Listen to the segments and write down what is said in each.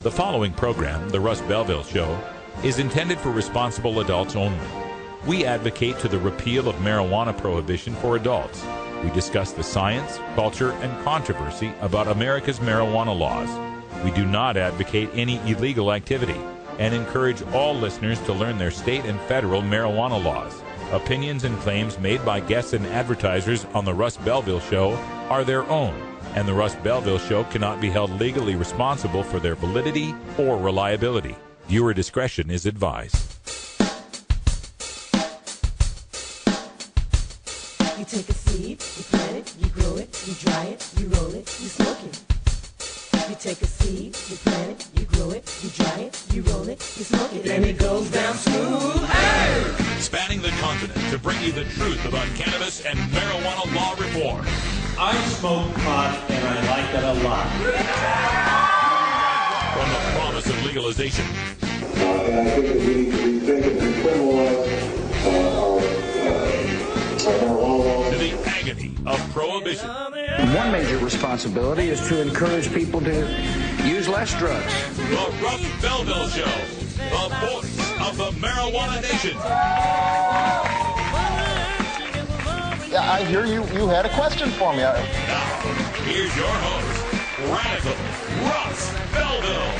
The following program, The Russ Belville Show, is intended for responsible adults only. We advocate to the repeal of marijuana prohibition for adults. We discuss the science, culture, and controversy about America's marijuana laws. We do not advocate any illegal activity and encourage all listeners to learn their state and federal marijuana laws. Opinions and claims made by guests and advertisers on The Russ Belville Show are their own, and The Russ Belville Show cannot be held legally responsible for their validity or reliability. Viewer discretion is advised. You take a seed, you plant it, you grow it, you dry it, you roll it, you smoke it. You take a seed, you plant it, you grow it, you dry it, you roll it, you smoke it. Then it goes down smooth. Hey! Spanning the continent to bring you the truth about cannabis and marijuana law reform. I smoke pot and I like it a lot. From the promise of legalization. And I think that we need to rethink and decriminalize our marijuana laws. To the agony of prohibition. One major responsibility is to encourage people to use less drugs. The Russ Belville Show, the voice of the marijuana nation. Yeah, I hear you had a question for me. Now, here's your host, Radical Russ Belville.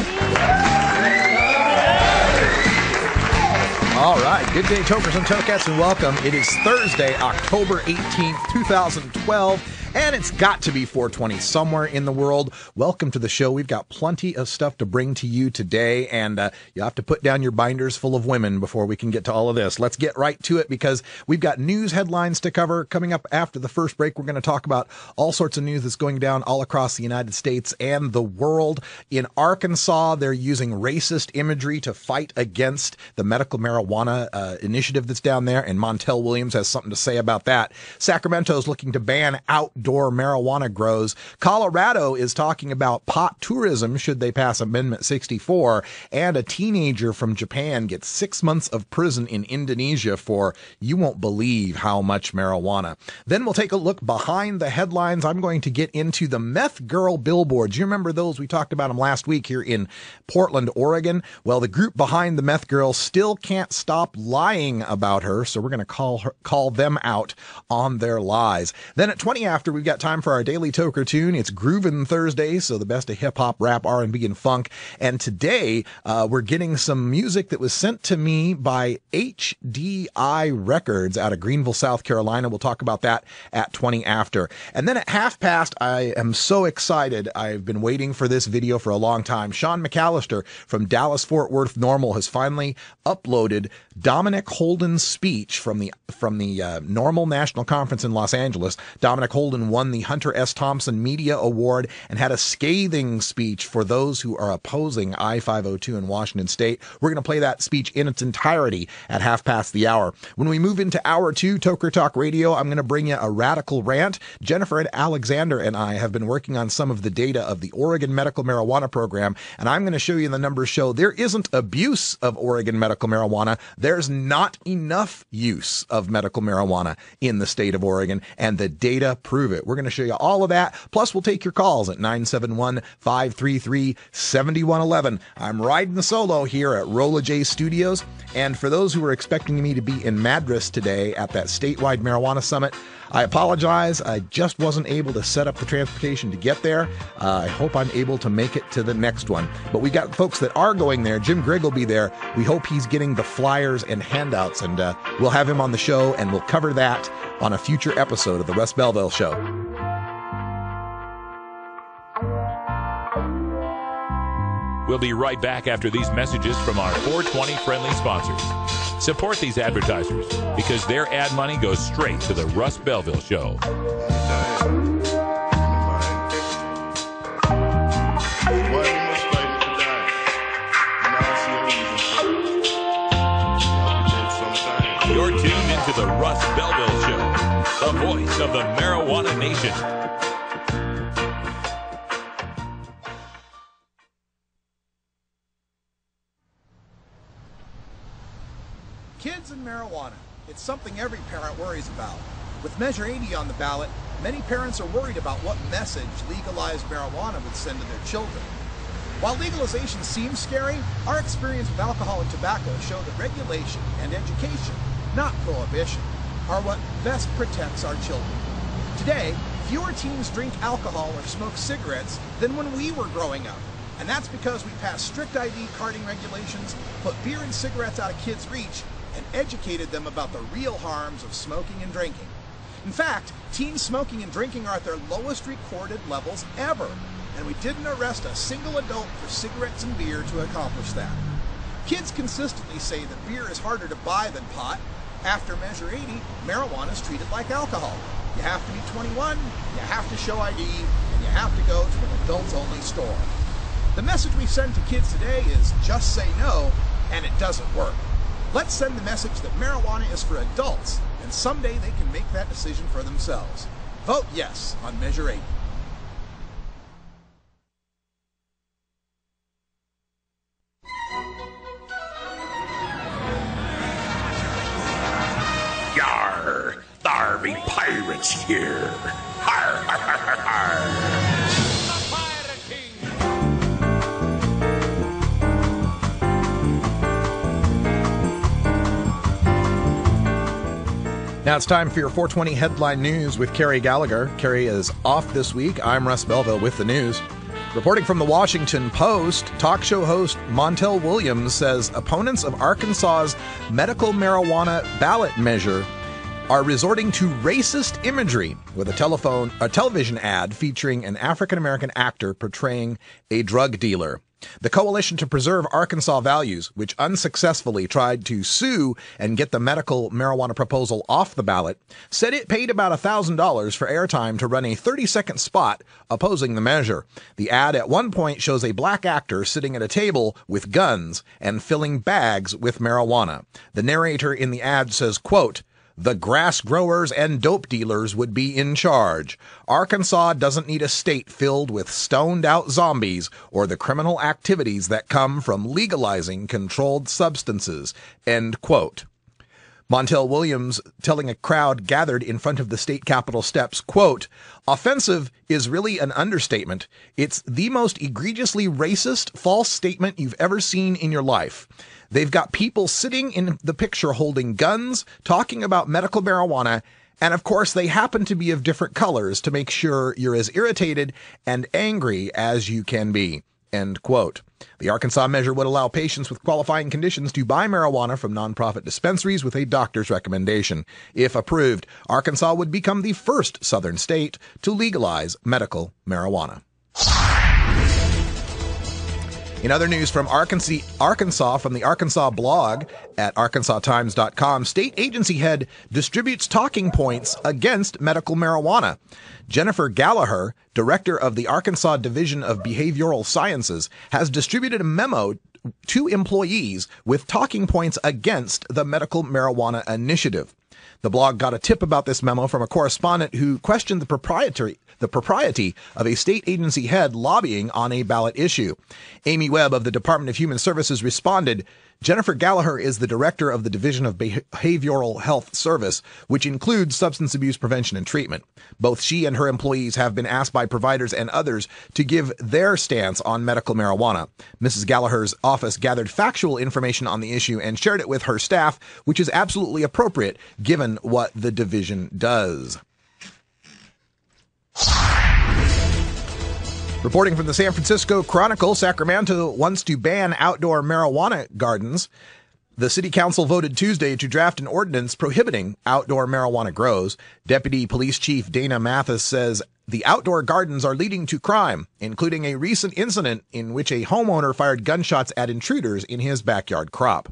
All right, good day, tokers and tokats, and welcome. It is Thursday, October 18th, 2012. And it's got to be 420 somewhere in the world. Welcome to the show. We've got plenty of stuff to bring to you today, and you have to put down your binders full of women before we can get to all of this. Let's get right to it because we've got news headlines to cover. Coming up after the first break, we're going to talk about all sorts of news that's going down all across the United States and the world. In Arkansas, they're using racist imagery to fight against the medical marijuana initiative that's down there, and Montel Williams has something to say about that. Sacramento's looking to ban outdoor marijuana grows. Colorado is talking about pot tourism should they pass Amendment 64, and a teenager from Japan gets 6 months of prison in Indonesia for you won't believe how much marijuana. Then we'll take a look behind the headlines. I'm going to get into the meth girl billboards. You remember those? We talked about them last week here in Portland, Oregon. Well, the group behind the meth girl still can't stop lying about her, so we're going to call them out on their lies. Then at 20 after, we've got time for our daily toker tune. It's Groovin' Thursday, so the best of hip-hop, rap, R&B, and funk. And today, we're getting some music that was sent to me by HDI Records out of Greenville, South Carolina. We'll talk about that at 20 after. And then at half past, I am so excited. I've been waiting for this video for a long time. Sean McAllister from Dallas-Fort Worth Normal has finally uploaded Dominic Holden's speech from the Normal National Conference in Los Angeles. Dominic Holden won the Hunter S. Thompson Media Award and had a scathing speech for those who are opposing I-502 in Washington State. We're going to play that speech in its entirety at half past the hour. When we move into hour two, Toker Talk Radio, I'm going to bring you a radical rant. Jennifer and Alexander and I have been working on some of the data of the Oregon Medical Marijuana Program, and I'm going to show you the numbers show there isn't abuse of Oregon medical marijuana. There's not enough use of medical marijuana in the state of Oregon, and the data prove it. We're going to show you all of that. Plus, we'll take your calls at 971-533-7111. I'm riding the solo here at Rolla J Studios. And for those who were expecting me to be in Madras today at that statewide marijuana summit, I apologize. I just wasn't able to set up the transportation to get there. I hope I'm able to make it to the next one. But we got folks that are going there. Jim Grigg will be there. We hope he's getting the flyers and handouts, and we'll have him on the show, and we'll cover that on a future episode of the Russ Belville Show. We'll be right back after these messages from our 420 friendly sponsors. Support these advertisers because their ad money goes straight to the Russ Belville Show. You're tuned into the Russ Belville Show, the voice of the marijuana nation. Kids and marijuana. It's something every parent worries about. With Measure 80 on the ballot, many parents are worried about what message legalized marijuana would send to their children. While legalization seems scary, our experience with alcohol and tobacco show that regulation and education, not prohibition, are what best protects our children. Today, fewer teens drink alcohol or smoke cigarettes than when we were growing up. And that's because we passed strict ID carding regulations, put beer and cigarettes out of kids' reach, and educated them about the real harms of smoking and drinking. In fact, teen smoking and drinking are at their lowest recorded levels ever, and we didn't arrest a single adult for cigarettes and beer to accomplish that. Kids consistently say that beer is harder to buy than pot. After Measure 80, marijuana is treated like alcohol. You have to be 21, you have to show ID, and you have to go to an adults-only store. The message we send to kids today is just say no, and it doesn't work. Let's send the message that marijuana is for adults, and someday they can make that decision for themselves. Vote yes on Measure 80. Yarr! Thar be pirates here! Har, har, har, har, har. Now it's time for your 420 headline news with Carrie Gallagher. Carrie is off this week. I'm Russ Belville with the news. Reporting from the Washington Post, talk show host Montel Williams says opponents of Arkansas's medical marijuana ballot measure are resorting to racist imagery with a television ad featuring an African-American actor portraying a drug dealer. The Coalition to Preserve Arkansas Values, which unsuccessfully tried to sue and get the medical marijuana proposal off the ballot, said it paid about $1,000 for airtime to run a 30-second spot opposing the measure. The ad at one point shows a black actor sitting at a table with guns and filling bags with marijuana. The narrator in the ad says, quote, "The grass growers and dope dealers would be in charge. Arkansas doesn't need a state filled with stoned-out zombies or the criminal activities that come from legalizing controlled substances." End quote. Montel Williams telling a crowd gathered in front of the state capitol steps, quote, "Offensive is really an understatement. It's the most egregiously racist, false statement you've ever seen in your life. They've got people sitting in the picture holding guns, talking about medical marijuana, and of course they happen to be of different colors to make sure you're as irritated and angry as you can be." End quote. The Arkansas measure would allow patients with qualifying conditions to buy marijuana from nonprofit dispensaries with a doctor's recommendation. If approved, Arkansas would become the first southern state to legalize medical marijuana. In other news from Arkansas, from the Arkansas blog at arkansastimes.com, state agency head distributes talking points against medical marijuana. Jennifer Gallagher, director of the Arkansas Division of Behavioral Sciences, has distributed a memo to employees with talking points against the medical marijuana initiative. The blog got a tip about this memo from a correspondent who questioned the propriety of a state agency head lobbying on a ballot issue. Amy Webb of the Department of Human Services responded, "Jennifer Gallagher is the director of the Division of Behavioral Health Service, which includes substance abuse prevention and treatment. Both she and her employees have been asked by providers and others to give their stance on medical marijuana. Mrs. Gallagher's office gathered factual information on the issue and shared it with her staff, which is absolutely appropriate given what the division does." Reporting from the San Francisco Chronicle, Sacramento wants to ban outdoor marijuana gardens. The city council voted Tuesday to draft an ordinance prohibiting outdoor marijuana grows. Deputy Police Chief Dana Mathis says the outdoor gardens are leading to crime, including a recent incident in which a homeowner fired gunshots at intruders in his backyard crop.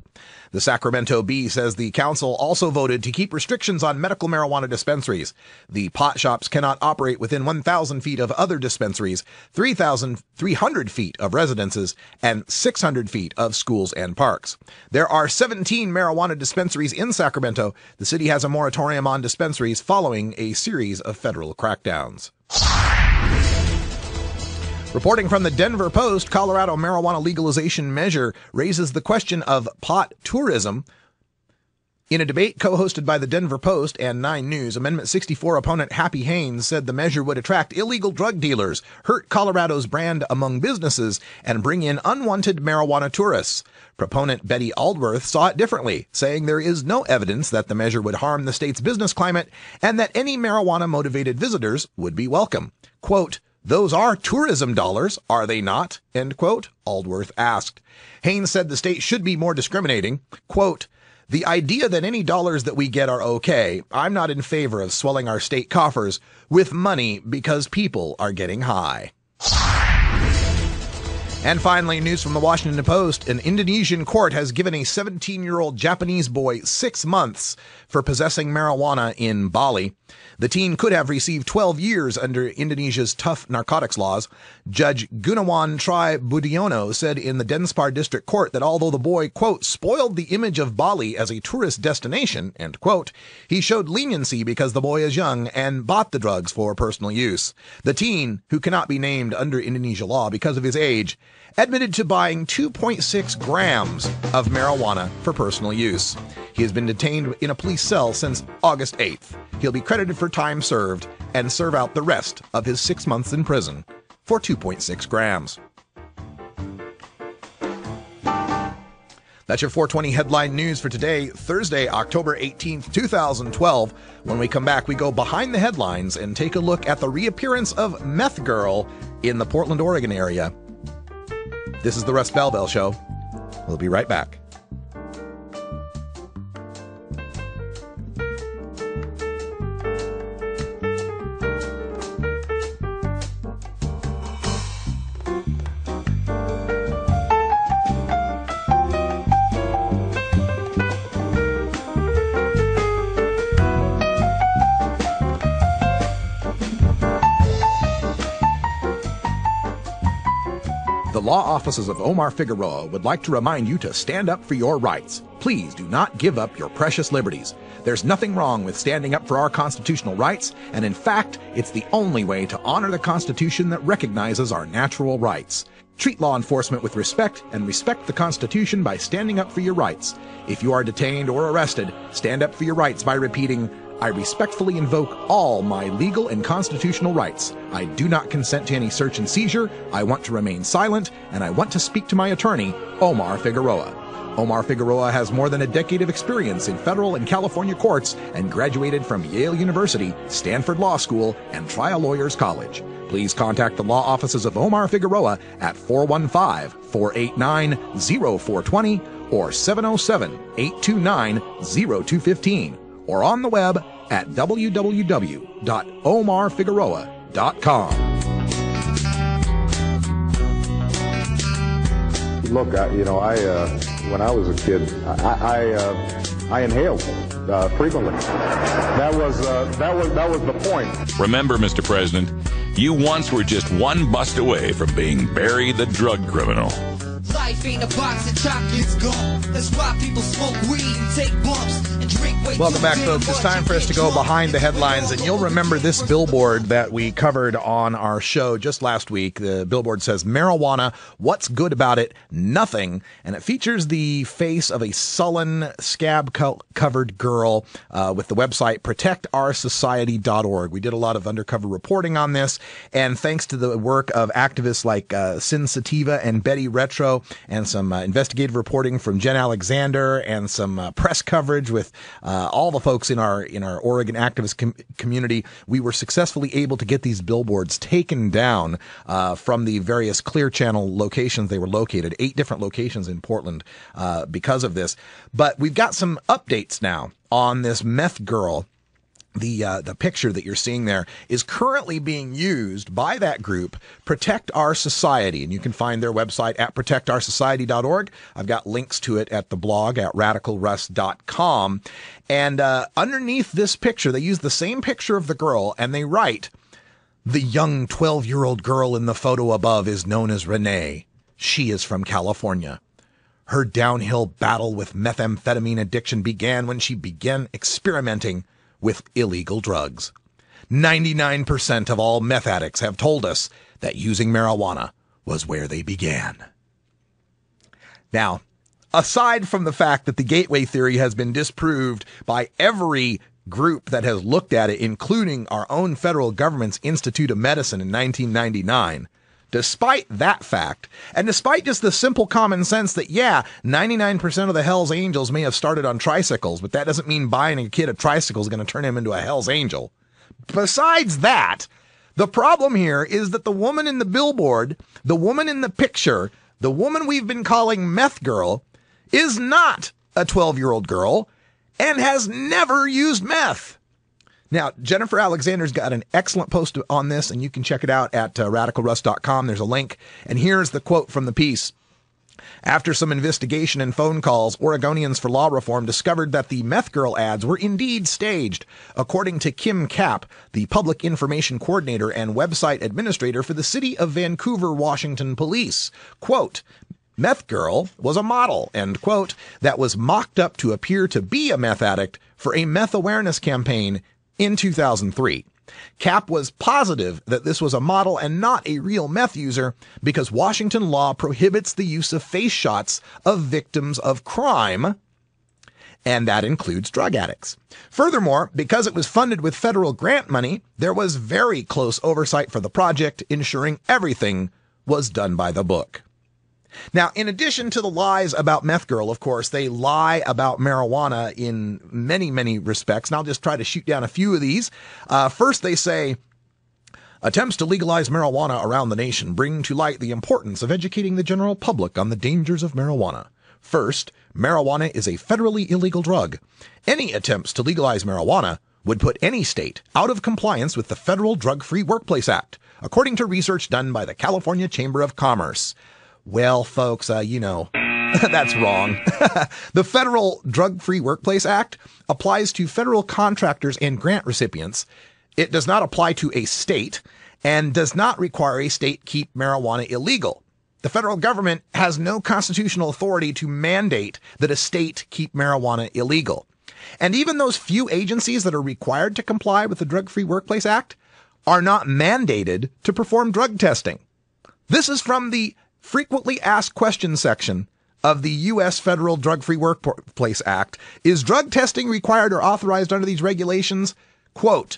The Sacramento Bee says the council also voted to keep restrictions on medical marijuana dispensaries. The pot shops cannot operate within 1,000 feet of other dispensaries, 3,300 feet of residences, and 600 feet of schools and parks. There are 17 marijuana dispensaries in Sacramento. The city has a moratorium on dispensaries following a series of federal crackdowns. Reporting from the Denver Post, Colorado marijuana legalization measure raises the question of pot tourism In a debate co-hosted by the Denver Post and 9 News, Amendment 64 opponent Happy Haynes said the measure would attract illegal drug dealers, hurt Colorado's brand among businesses, and bring in unwanted marijuana tourists. Proponent Betty Aldworth saw it differently, saying there is no evidence that the measure would harm the state's business climate and that any marijuana-motivated visitors would be welcome. Quote, "Those are tourism dollars, are they not?" End quote, Aldworth asked. Haynes said the state should be more discriminating. Quote, "The idea that any dollars that we get are okay, I'm not in favor of swelling our state coffers with money because people are getting high." And finally, news from the Washington Post. An Indonesian court has given a 17-year-old Japanese boy 6 months for possessing marijuana in Bali. The teen could have received 12 years under Indonesia's tough narcotics laws. Judge Gunawan Tri Budiono said in the Denpasar District Court that although the boy, quote, "spoiled the image of Bali as a tourist destination," end quote, he showed leniency because the boy is young and bought the drugs for personal use. The teen, who cannot be named under Indonesia law because of his age, admitted to buying 2.6 grams of marijuana for personal use. He has been detained in a police cell since August 8th. He'll be credited for time served and serve out the rest of his 6 months in prison for 2.6 grams. That's your 420 headline news for today, Thursday, October 18th, 2012. When we come back, we go behind the headlines and take a look at the reappearance of Meth Girl in the Portland, Oregon area. This is the Russ Belville Show. We'll be right back. The law offices of Omar Figueroa would like to remind you to stand up for your rights. Please do not give up your precious liberties. There's nothing wrong with standing up for our constitutional rights, and in fact, it's the only way to honor the Constitution that recognizes our natural rights. Treat law enforcement with respect and respect the Constitution by standing up for your rights. If you are detained or arrested, stand up for your rights by repeating, "I respectfully invoke all my legal and constitutional rights. I do not consent to any search and seizure. I want to remain silent, and I want to speak to my attorney, Omar Figueroa." Omar Figueroa has more than a decade of experience in federal and California courts and graduated from Yale University, Stanford Law School, and Trial Lawyers College. Please contact the law offices of Omar Figueroa at 415-489-0420 or 707-829-0215. or on the web at www.omarfigueroa.com. Look, when I was a kid, I inhaled frequently. That was the point. Remember, Mr. President, you once were just one bust away from being Barry the drug criminal. Life ain't a box of chocolates gone. That's why people smoke weed and take bumps and drink way too Welcome back, folks. It's time for us to go behind the headlines, and you'll remember this billboard that we covered on our show just last week. The billboard says, "Marijuana, what's good about it? Nothing." And it features the face of a sullen, scab-covered girl with the website protectoursociety.org. We did a lot of undercover reporting on this, and thanks to the work of activists like Sin Sativa and Betty Retro, and some investigative reporting from Jen Alexander, and some press coverage with all the folks in our Oregon activist community, we were successfully able to get these billboards taken down from the various Clear Channel locations they were located, 8 different locations in Portland because of this. But we've got some updates now on this meth girl. The picture that you're seeing there is currently being used by that group, Protect Our Society, and you can find their website at protectoursociety.org. I've got links to it at the blog at radicalruss.com. And underneath this picture, they use the same picture of the girl, and they write, "The young 12-year-old girl in the photo above is known as Renee. She is from California. Her downhill battle with methamphetamine addiction began when she began experimenting with illegal drugs. 99% of all meth addicts have told us that using marijuana was where they began." Now, aside from the fact that the gateway theory has been disproved by every group that has looked at it, including our own federal government's Institute of Medicine in 1999, despite that fact, and despite just the simple common sense that, 99% of the Hells Angels may have started on tricycles, but that doesn't mean buying a kid a tricycle is going to turn him into a Hells Angel. Besides that, the problem here is that the woman in the billboard, the woman in the picture, the woman we've been calling Meth Girl, is not a 12-year-old girl and has never used meth. Now, Jennifer Alexander's got an excellent post on this, and you can check it out at radicalruss.com. There's a link, and here's the quote from the piece. After some investigation and phone calls, Oregonians for Law Reform discovered that the Meth Girl ads were indeed staged. According to Kim Kapp, the Public Information Coordinator and website administrator for the City of Vancouver, Washington Police. Quote, Meth Girl was a model, end quote, that was mocked up to appear to be a meth addict for a meth awareness campaign in 2003. Kapp was positive that this was a model and not a real meth user because Washington law prohibits the use of face shots of victims of crime, and that includes drug addicts. Furthermore, because it was funded with federal grant money, there was very close oversight for the project, ensuring everything was done by the book. Now, in addition to the lies about Meth Girl, of course, they lie about marijuana in many, many respects. And I'll just try to shoot down a few of these. First, they say, attempts to legalize marijuana around the nation bring to light the importance of educating the general public on the dangers of marijuana. First, marijuana is a federally illegal drug. Any attempts to legalize marijuana would put any state out of compliance with the Federal Drug-Free Workplace Act, according to research done by the California Chamber of Commerce. Well, folks, that's wrong. The Federal Drug-Free Workplace Act applies to federal contractors and grant recipients. It does not apply to a state and does not require a state keep marijuana illegal. The federal government has no constitutional authority to mandate that a state keep marijuana illegal. And even those few agencies that are required to comply with the Drug-Free Workplace Act are not mandated to perform drug testing. This is from the frequently asked questions section of the U.S. Federal Drug-Free Workplace Act. Is drug testing required or authorized under these regulations? Quote,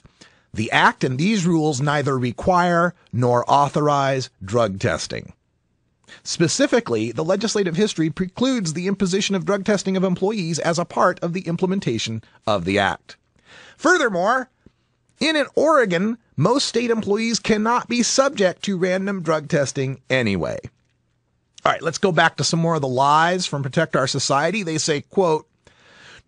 the act and these rules neither require nor authorize drug testing. Specifically, the legislative history precludes the imposition of drug testing of employees as a part of the implementation of the act. Furthermore, in Oregon, most state employees cannot be subject to random drug testing anyway. All right, let's go back to some more of the lies from Protect Our Society. They say, quote,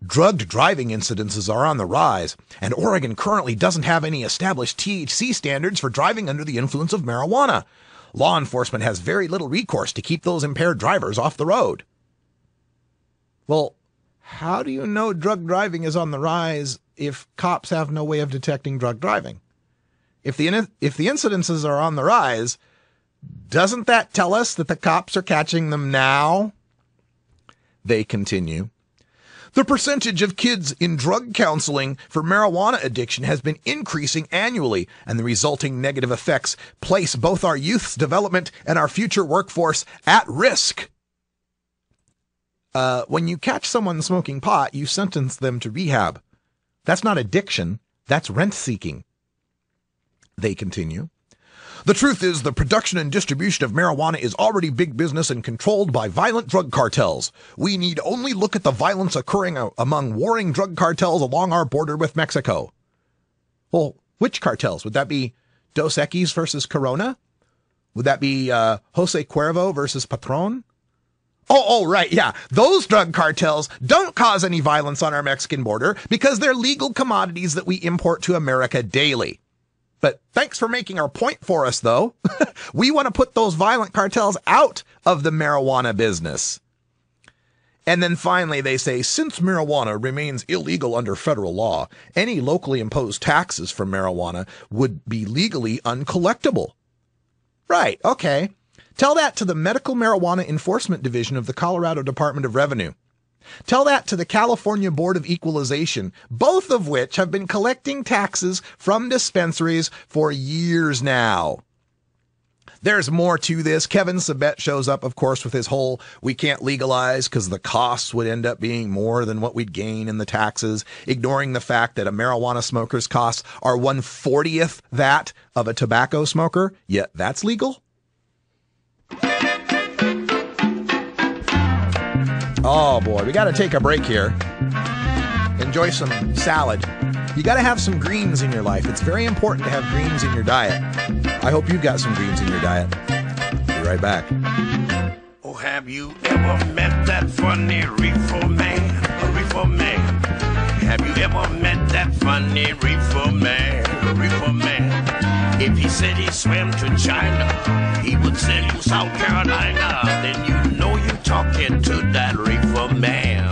drugged driving incidences are on the rise, and Oregon currently doesn't have any established THC standards for driving under the influence of marijuana. Law enforcement has very little recourse to keep those impaired drivers off the road. Well, how do you know drug driving is on the rise if cops have no way of detecting drug driving? If the incidences are on the rise, doesn't that tell us that the cops are catching them now? They continue. The percentage of kids in drug counseling for marijuana addiction has been increasing annually, and the resulting negative effects place both our youth's development and our future workforce at risk. When you catch someone smoking pot, you sentence them to rehab. That's not addiction, that's rent-seeking. They continue. The truth is, the production and distribution of marijuana is already big business and controlled by violent drug cartels. We need only look at the violence occurring among warring drug cartels along our border with Mexico. Well, which cartels? Would that be Dos Equis versus Corona? Would that be Jose Cuervo versus Patron? Oh, right, yeah. Those drug cartels don't cause any violence on our Mexican border because they're legal commodities that we import to America daily. But thanks for making our point for us, though. We want to put those violent cartels out of the marijuana business. And then finally, they say, since marijuana remains illegal under federal law, any locally imposed taxes from marijuana would be legally uncollectible. Right, okay. Tell that to the Medical Marijuana Enforcement Division of the Colorado Department of Revenue. Tell that to the California Board of Equalization, both of which have been collecting taxes from dispensaries for years now. There's more to this. Kevin Sabet shows up, of course, with his whole we can't legalize because the costs would end up being more than what we'd gain in the taxes, ignoring the fact that a marijuana smoker's costs are 1/40th that of a tobacco smoker, yet that's legal. Oh boy, we got to take a break here. Enjoy some salad. You got to have some greens in your life. It's very important to have greens in your diet. I hope you've got some greens in your diet. Be right back. Oh, have you ever met that funny reefer man? A reefer man. Have you ever met that funny reefer man? A reefer man. If he said he swam to China, he would sell you South Carolina. Then you know you're talking to that reefer man.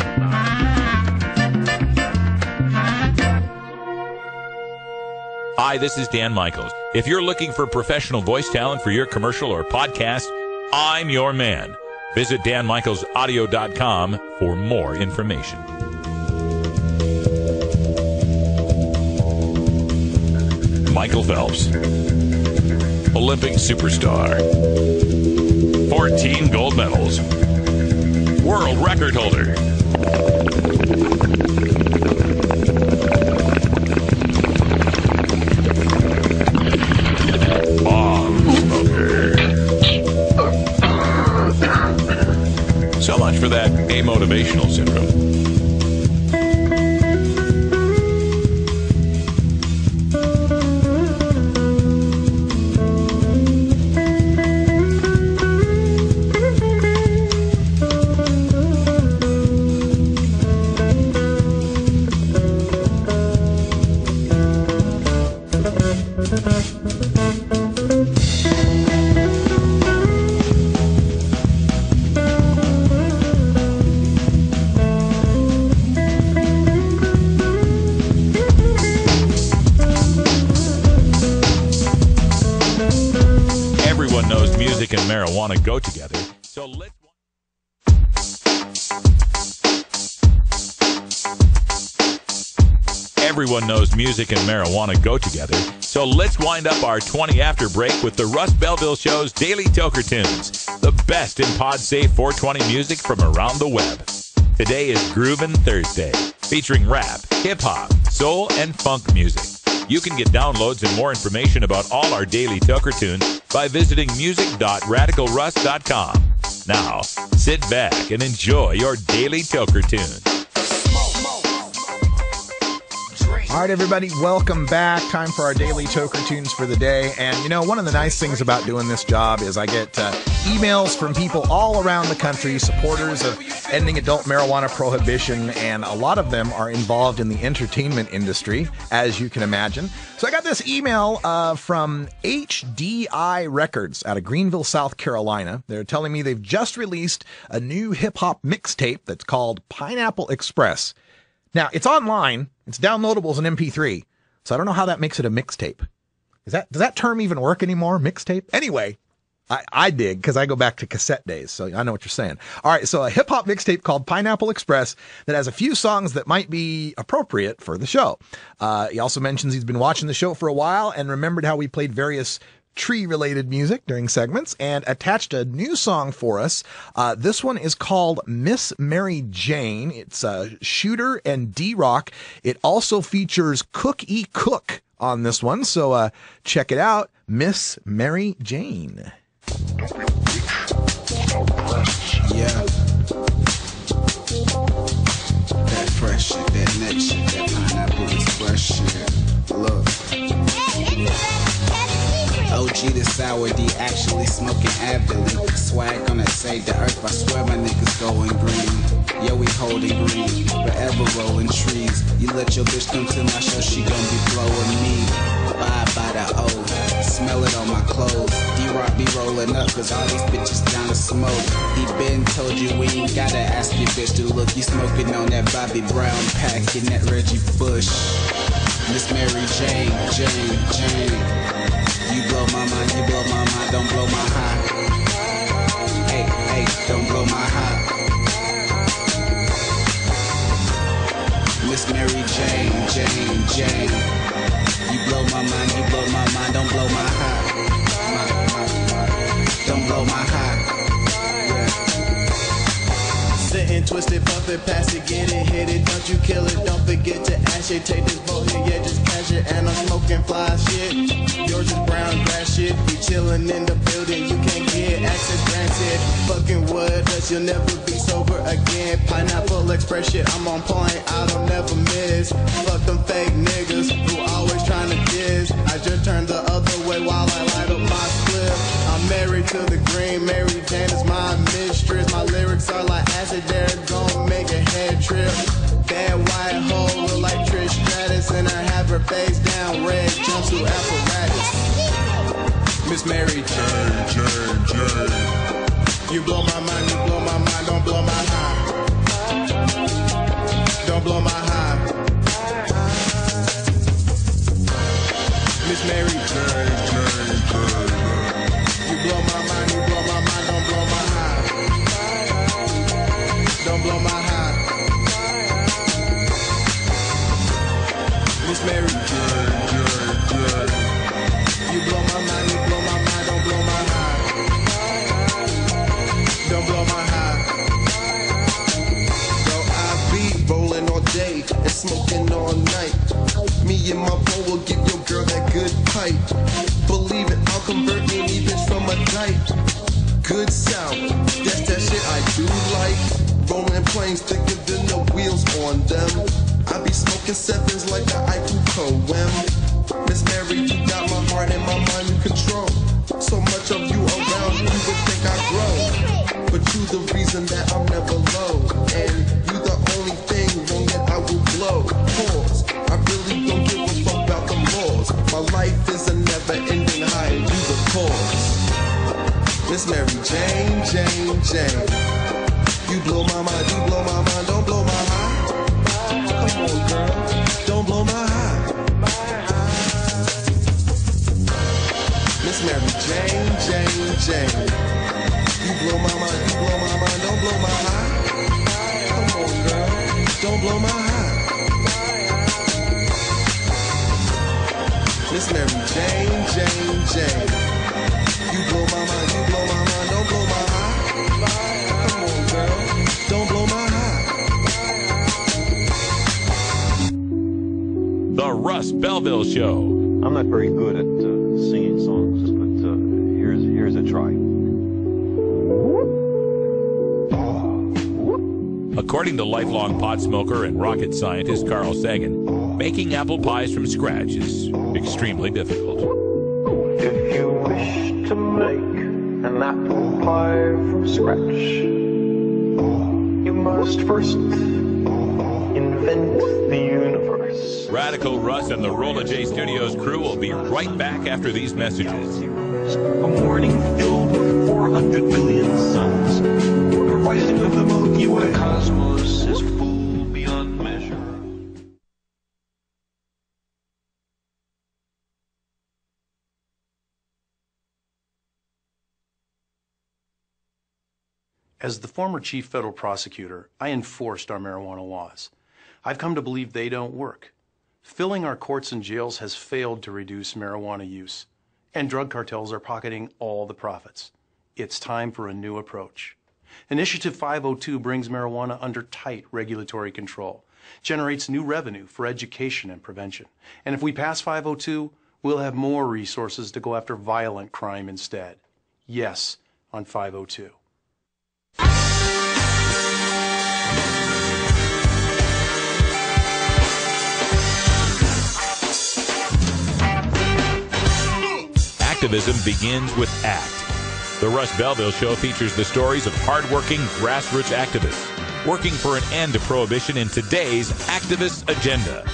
Hi, this is Dan Michaels. If you're looking for professional voice talent for your commercial or podcast, I'm your man. Visit danmichaelsaudio.com for more information. Michael Phelps, Olympic superstar, 14 gold medals, world record holder. So much for that amotivational syndrome. Music and marijuana go together, so let's... Everyone knows music and marijuana go together, so let's wind up our 20 after break with the Russ Belville Show's Daily Toker Tunes, the best in pod-safe 420 music from around the web. Today is Groovin' Thursday, featuring rap, hip-hop, soul, and funk music. You can get downloads and more information about all our Daily Toker Tunes by visiting music.radicalruss.com. Now, sit back and enjoy your Daily Toker Tunes. All right, everybody, welcome back. Time for our Daily Toker Tunes for the day. And, you know, one of the nice things about doing this job is I get emails from people all around the country, supporters of ending adult marijuana prohibition, and a lot of them are involved in the entertainment industry, as you can imagine. So I got this email from HDI Records out of Greenville, South Carolina. They're telling me they've just released a new hip-hop mixtape that's called Pineapple Express. Now, it's online. It's downloadable as an MP3, so I don't know how that makes it a mixtape. Does that term even work anymore, mixtape? Anyway, I dig, because I go back to cassette days, so I know what you're saying. All right, so a hip-hop mixtape called Pineapple Express that has a few songs that might be appropriate for the show. He also mentions he's been watching the show for a while and remembered how we played various tree-related music during segments and attached a new song for us. This one is called Miss Mary Jane. It's Shooter and D-Rock. It also features Cook E. Cook on this one, so check it out. Miss Mary Jane. Yeah. That fresh shit, that next shit, that pineapple express shit. Look. OG the sour D actually smoking avidly. Swag on that save the earth, I swear my niggas going green. Yeah, we holding green, forever rolling trees. You let your bitch come to my show, she gon' be blowing me. Bye by the O, smell it on my clothes. D-Rock be rolling up, cause all these bitches down to smoke. He been told you we ain't gotta ask your bitch to look. You smoking on that Bobby Brown pack in that Reggie Bush. Miss Mary Jane, Jane, Jane. You blow my mind, you blow my mind, don't blow my high. Hey, hey, don't blow my high. Miss Mary Jane, Jane, Jane. You blow my mind, you blow my mind, don't blow my high. twist it, puff it, pass it, get it, hit it, don't you kill it, don't forget to ash it, take this boat here, yeah, just cash it, and I'm smoking fly shit, yours is brown grass shit, we chillin' in the building, you can't get access granted, fucking with us, you'll never be sober again, pineapple express shit, I'm on point, I don't never miss, fuck them fake niggas, who always tryna diss, I just turn the other way while I light up my spliff, I'm married to the green, Mary Jane is my mistress, my lyrics are like acid, they're gon' make a head trip. Bad white hoe look like Trish Stratus, and I have her face down, red jumpsuit apparatus. Miss Mary Jane, Jane, Jane. You blow my mind, you blow my mind, don't blow my high. Don't blow my high. Miss Mary Jane, Jane, Jane. You blow my mind, you blow my mind, don't blow my high. Don't blow my high. Miss Mary Jane, Jane, Jane. You blow my mind, you blow my mind, don't blow my high. Don't blow my high. Yo, I be rolling all day and smoking all night. Me and my bro will give your girl that good pipe. Believe it, I'll convert any bitch from a dyke. Good sound, that's that shit I do like. Rolling planes thicker than the wheels on them. I be smoking sevens like the Eiffel Poem. Miss Mary, you got my heart and my mind in control. So much of you around, you would think I grow. But you the reason that I'm never low. And you the only thing wrong that I will blow. Pause, I really don't give a fuck about the laws. My life is a never-ending high, and you the cause. Miss Mary Jane, Jane, Jane. You blow my mind, you blow my mind, don't blow my high. Come on, girl, don't blow my high. Miss Mary Jane, Jane, Jane. You blow my mind, you blow my mind, don't blow my high. Come on, girl, don't blow my high. Miss Mary Jane, Jane, Jane. You blow my mind, you blow my mind, don't blow my high. Come on, girl, don't blow my high. The Russ Belville Show. I'm not very good at singing songs, but here's a try. According to lifelong pot smoker and rocket scientist Carl Sagan, making apple pies from scratch is extremely difficult. If you wish to make an apple pie from scratch, you must first invent the universe. Radical Russ and the Rolla J Studios crew will be right back after these messages. A morning filled with 400 billion suns, rising of the Milky Way. The cosmos is full beyond measure. As the former chief federal prosecutor, I enforced our marijuana laws. I've come to believe they don't work. Filling our courts and jails has failed to reduce marijuana use, and drug cartels are pocketing all the profits. It's time for a new approach. Initiative 502 brings marijuana under tight regulatory control, generates new revenue for education and prevention. And if we pass 502, we'll have more resources to go after violent crime instead. Yes, on 502. Activism begins with ACT. The Russ Belville Show features the stories of hardworking grassroots activists working for an end to prohibition in today's activist agenda.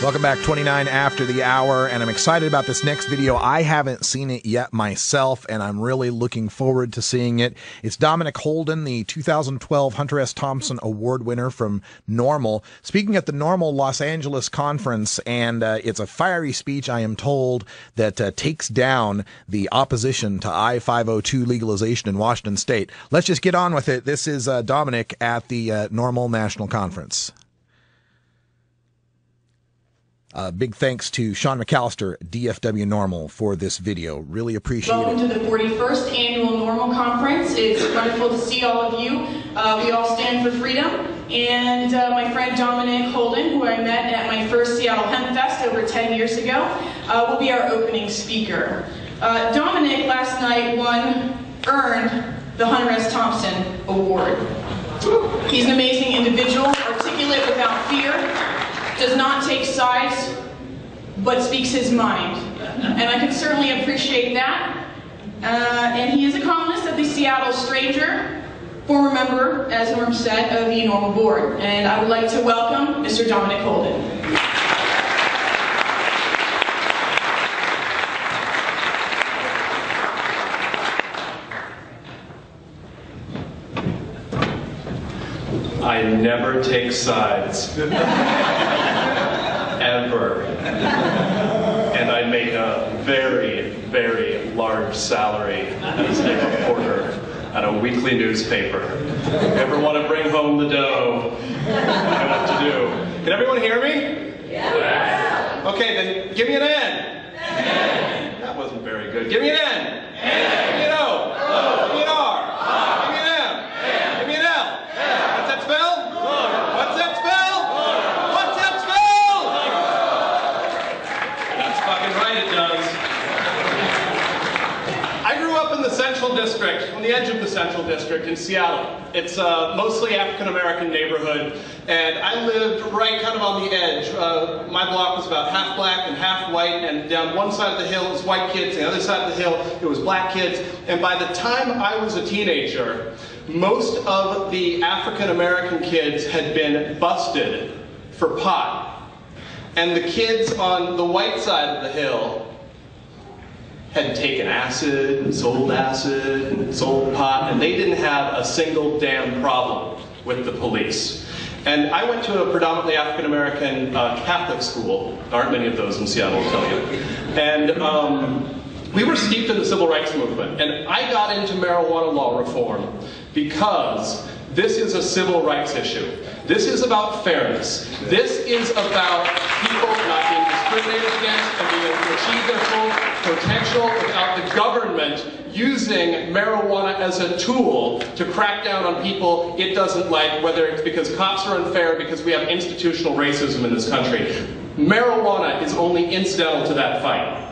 Welcome back, 29 after the hour, and I'm excited about this next video. I haven't seen it yet myself, and I'm really looking forward to seeing it. It's Dominic Holden, the 2012 Hunter S. Thompson Award winner from NORML, speaking at the NORML Los Angeles conference, and it's a fiery speech, I am told, that takes down the opposition to I-502 legalization in Washington State. Let's just get on with it. This is Dominic at the NORML National Conference. Big thanks to Sean McAllister, DFW Normal, for this video. Really appreciate it. Welcome to the 41st Annual Normal Conference. It's wonderful to see all of you. We all stand for freedom. And my friend Dominic Holden, who I met at my first Seattle Hemp Fest over 10 years ago, will be our opening speaker. Dominic last night earned the Hunter S. Thompson Award. He's an amazing individual, articulate without fear, does not take sides, but speaks his mind. And I can certainly appreciate that. And he is a columnist of the Seattle Stranger, former member, as Norm said, of the Normal Board. And I would like to welcome Mr. Dominic Holden. I never take sides. Ever. And I make a very, very large salary as a reporter at a weekly newspaper. If you ever want to bring home the dough, I know what to do. Can everyone hear me? Yes. Okay, then give me an N. N. That wasn't very good. Give me an N. N. Give me an O. O. Give me an R. Give me an M. M. Give me an L. What's that spell? What's that spell? What's that spell? That's fucking right, it does. I grew up in the Central District, on the edge of the Central District in Seattle. It's a mostly African-American neighborhood, and I lived right kind of on the edge. My block was about half black and half white, and down one side of the hill it was white kids, and the other side of the hill it was black kids. And by the time I was a teenager, most of the African-American kids had been busted for pot. And the kids on the white side of the hill had taken acid and sold pot, and they didn't have a single damn problem with the police. And I went to a predominantly African-American Catholic school. There aren't many of those in Seattle, I'll tell you. And we were steeped in the civil rights movement. And I got into marijuana law reform because this is a civil rights issue. This is about fairness. This is about people not being discriminated against and being able to achieve their full potential without the government using marijuana as a tool to crack down on people it doesn't like, whether it's because cops are unfair, because we have institutional racism in this country. Marijuana is only incidental to that fight.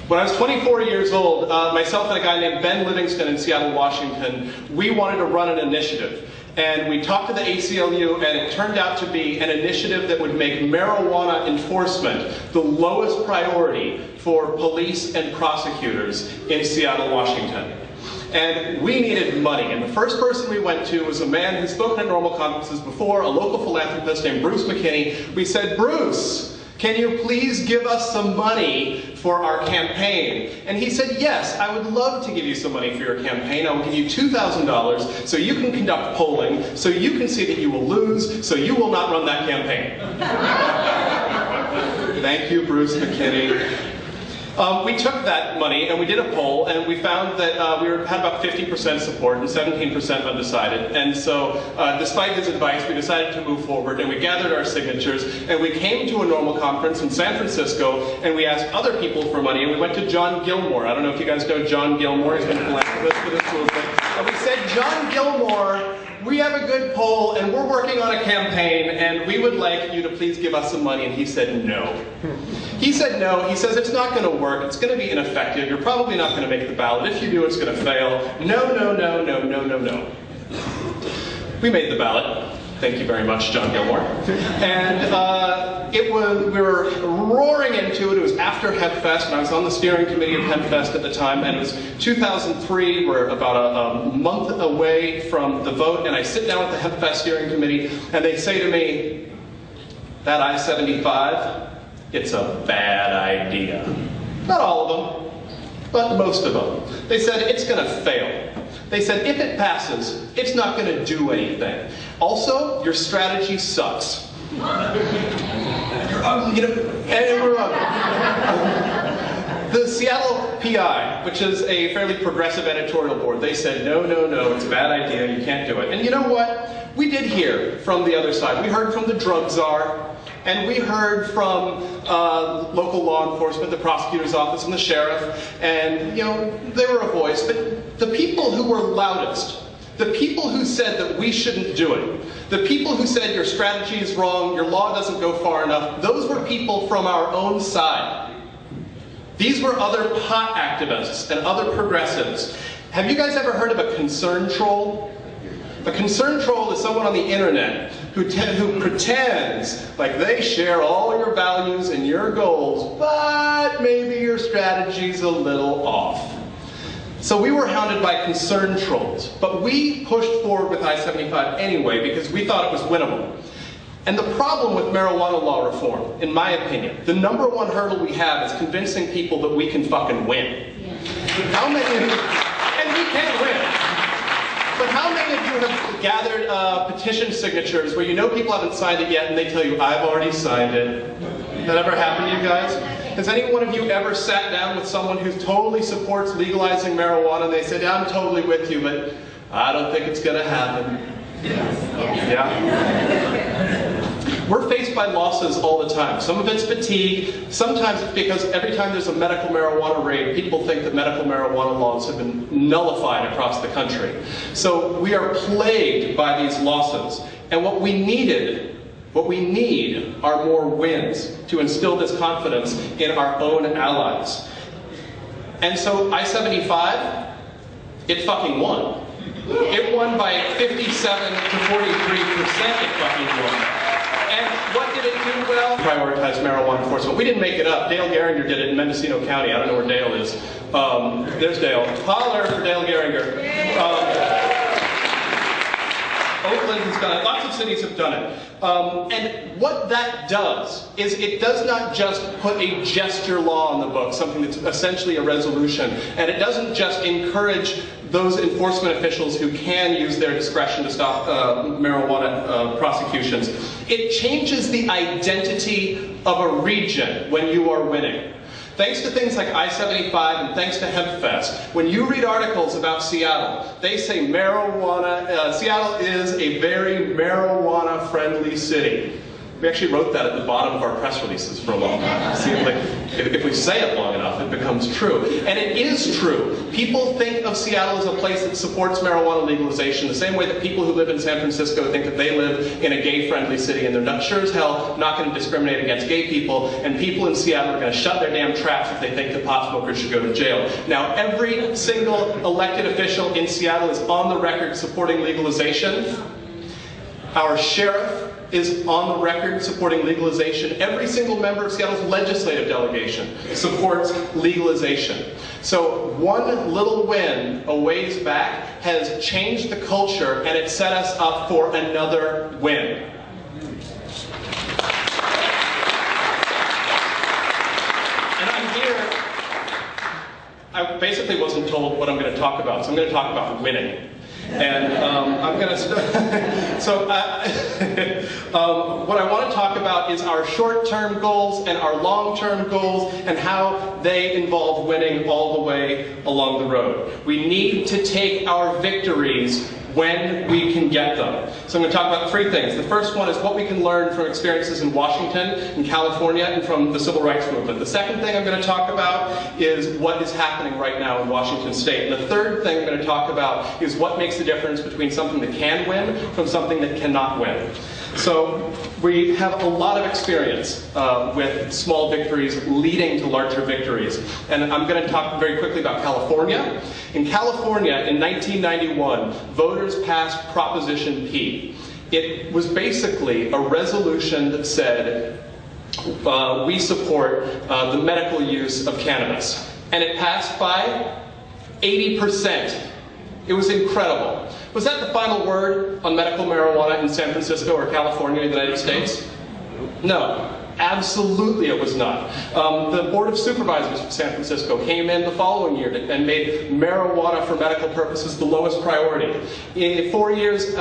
When I was 24 years old, myself and a guy named Ben Livingston in Seattle, Washington, we wanted to run an initiative. And we talked to the ACLU, and it turned out to be an initiative that would make marijuana enforcement the lowest priority for police and prosecutors in Seattle, Washington. And we needed money. And the first person we went to was a man who's spoken at normal conferences before, a local philanthropist named Bruce McKinney. We said, Bruce, can you please give us some money for our campaign? And he said, yes, I would love to give you some money for your campaign. I will give you $2,000 so you can conduct polling, so you can see that you will lose, so you will not run that campaign. Thank you, Bruce McKinney. We took that money and we did a poll, and we found that we had about 50% support and 17% undecided. And so, despite his advice, we decided to move forward, and we gathered our signatures, and we came to a normal conference in San Francisco, and we asked other people for money, and we went to John Gilmore. I don't know if you guys know John Gilmore. He's been a philanthropist for this movement. And we said, John Gilmore, we have a good poll, and we're working on a campaign, and we would like you to please give us some money. And he said no. He said no. He says it's not going to work. It's going to be ineffective. You're probably not going to make the ballot. If you do, it's going to fail. No, no, no, no, no, no, no. We made the ballot. Thank you very much, John Gilmore. And we were roaring into it. It was after HempFest, and I was on the steering committee of HempFest at the time, and it was 2003. We're about a month away from the vote, and I sit down with the HempFest steering committee, and they say to me, that I-75, it's a bad idea. Not all of them, but most of them. They said, it's going to fail. They said, if it passes, it's not going to do anything. Also, your strategy sucks. You're ugly. And we're ugly. The Seattle PI, which is a fairly progressive editorial board, they said, no, no, no, it's a bad idea, you can't do it. And you know what? We did hear from the other side. We heard from the drug czar. And we heard from local law enforcement, the prosecutor's office, and the sheriff, and they were a voice. But the people who were loudest, the people who said that we shouldn't do it, the people who said your strategy is wrong, your law doesn't go far enough, those were people from our own side. These were other pot activists and other progressives. Have you guys ever heard of a concern troll? A concern troll is someone on the internet who pretends like they share all your values and your goals, but maybe your strategy's a little off. So we were hounded by concern trolls, but we pushed forward with I-75 anyway because we thought it was winnable. And the problem with marijuana law reform, in my opinion, the #1 hurdle we have is convincing people that we can fucking win. How many of you, and we can win. But how many of you have gathered petition signatures where people haven't signed it yet and they tell you, I've already signed it? That ever happened to you guys? Has any one of you ever sat down with someone who totally supports legalizing marijuana and they said, yeah, I'm totally with you, but I don't think it's going to happen? Yeah? We're faced by losses all the time. Some of it's fatigue, sometimes it's because every time there's a medical marijuana raid, people think that medical marijuana laws have been nullified across the country. So we are plagued by these losses. And what we need are more wins to instill this confidence in our own allies. And so I-75, it fucking won. It won by 57 to 43%, it fucking won. And what did it do well? Prioritize marijuana enforcement. We didn't make it up. Dale Geringer did it in Mendocino County. I don't know where Dale is. There's Dale. Holler for Dale Geringer. Oakland has done it. Lots of cities have done it. And what that does is it does not just put a gesture law on the book, something that's essentially a resolution, and it doesn't just encourage those enforcement officials who can use their discretion to stop marijuana prosecutions. It changes the identity of a region when you are winning. Thanks to things like I-75 and thanks to HempFest, when you read articles about Seattle, they say marijuana, Seattle is a very marijuana-friendly city. We actually wrote that at the bottom of our press releases for a long time. See, if we say it long enough, it becomes true. And it is true. People think of Seattle as a place that supports marijuana legalization the same way that people who live in San Francisco think that they live in a gay-friendly city, and they're not sure as hell not going to discriminate against gay people, and people in Seattle are going to shut their damn traps if they think that pot smokers should go to jail. Now, every single elected official in Seattle is on the record supporting legalization. Our sheriff is on the record supporting legalization. Every single member of Seattle's legislative delegation supports legalization. So one little win a ways back has changed the culture, and it set us up for another win. And I'm here, I basically wasn't told what I'm going to talk about, so I'm going to talk about winning. And I'm going to what I want to talk about is our short-term goals and our long-term goals and how they involve winning all the way along the road. We need to take our victories when we can get them. So I'm going to talk about three things. The first one is what we can learn from experiences in Washington, in California, and from the Civil Rights Movement. The second thing I'm going to talk about is what is happening right now in Washington State. And the third thing I'm going to talk about is what makes the difference between something that can win from something that cannot win. So we have a lot of experience with small victories leading to larger victories. And I'm going to talk very quickly about California. In California, in 1991, voters passed Proposition P. It was basically a resolution that said, we support the medical use of cannabis. And it passed by 80%. It was incredible. Was that the final word on medical marijuana in San Francisco or California in the United States? No. Absolutely it was not. The Board of Supervisors of San Francisco came in the following year and made marijuana for medical purposes the lowest priority. In 3 years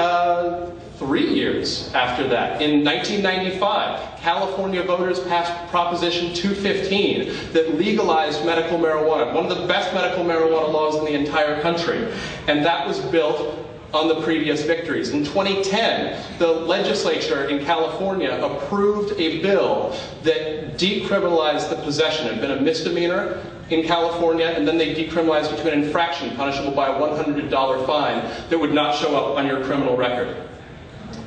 after that, in 1995, California voters passed Proposition 215 that legalized medical marijuana, one of the best medical marijuana laws in the entire country. And that was built on the previous victories. In 2010, the legislature in California approved a bill that decriminalized the possession. It had been a misdemeanor in California, and then they decriminalized it to an infraction punishable by a $100 fine that would not show up on your criminal record.